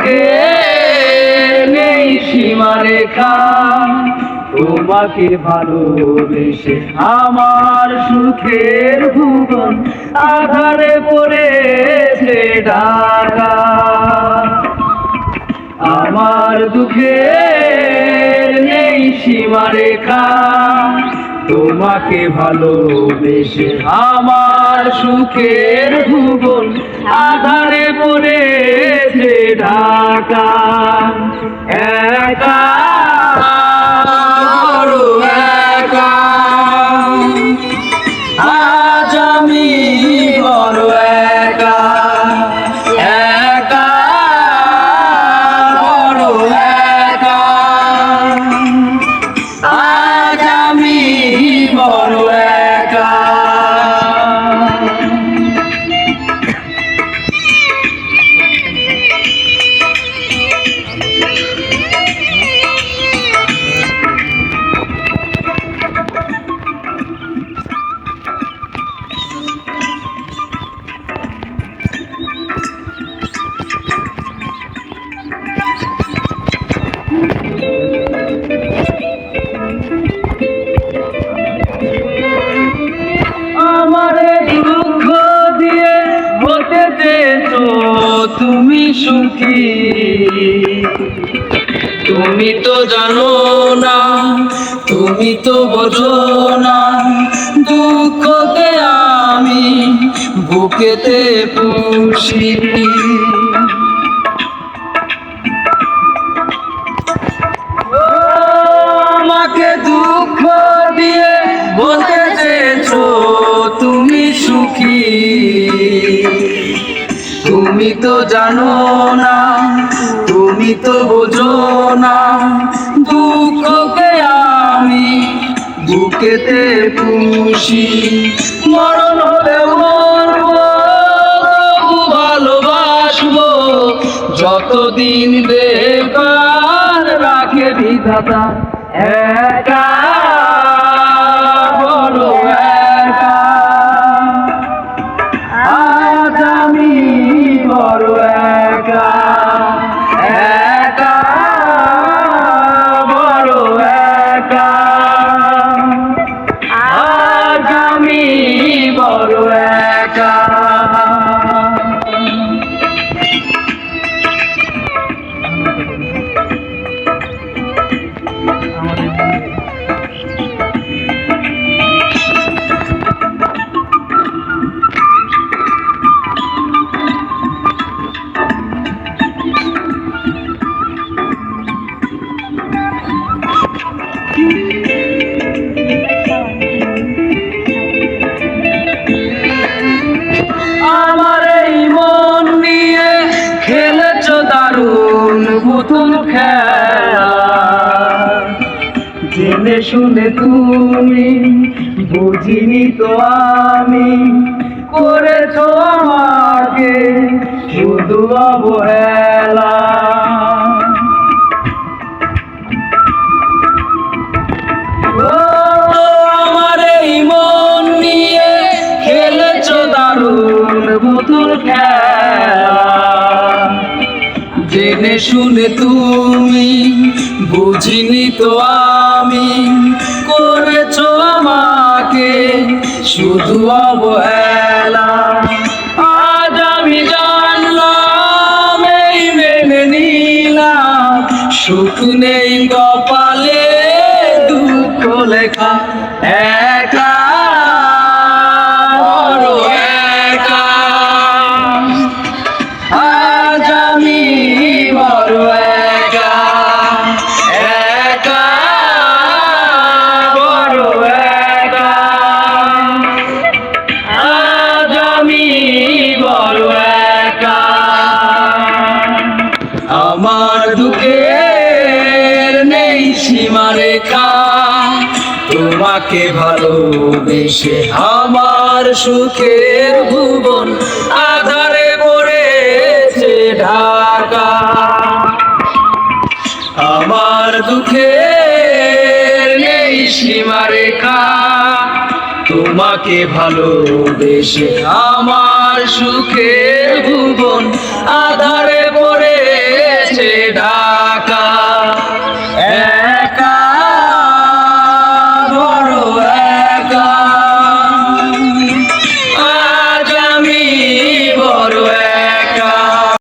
দুঃখে নেই সীমারেখা, তোমাকে ভালোবেসে আমার সুখের ভুবন আধারে পড়েছে ঢাকা। আমার দুঃখের নেই সীমারেখা, তোমাকে ভালোবেসে আমার সুখের ভুবন আধারে পড়েছে ঢাকা। একা বড় একা, আজ আমি বড় একা। একা বড় একা, আজ আমি বড় একা। তুমি সুখী, তুমি তো জানো না, তুমি তো বোঝো না, দুঃখকে আমি বুকেতে পুষি। আমাকে দুঃখ দিয়ে বলতে চেয়েছো তুমি সুখী, তুমি তো জানো না, তুমি তো বোঝো না, দুঃখকে আমি বুকেতে পুষি। মরণ হলেও মরবো, তবু ভালোবাসবো, যতদিন বেকার রাখে বিধাতা। একা বড় একা, আজ আমি বড় একা। একা বড় একা, আজ আমি বড় একা। আমার এই মন নিয়ে খেলেছো দারুণ পুতুল খেলা, জেনে শুনে তুমি বুঝিনি তো আমি, করেছো আমাকে শুধু অবহেলা। আমার এই মন নিয়ে খেলেছো দারুণ পুতুল খেলা, জেনে শুনে তুমি বুঝিনি তো আমি, করেছো আমাকে শুধু অবহেলা। আজ আমি জানলাম, এই মেনে নিলাম, সুখ নেই কপালে, দুঃখ লেখা। একা বড় একা, আজ আমি বড় একা। একা বড় একা, আজ আমি বড় একা। আমার দুঃখের নেই সীমারেখা, তোমাকে ভালোবেসে আমার সুখের ভুবন আধারে পড়েছে ঢাকা। আমার দুঃখের নেই সীমারেখা, তোমাকে ভালোবেসে আমার সুখের ভুবন আধারে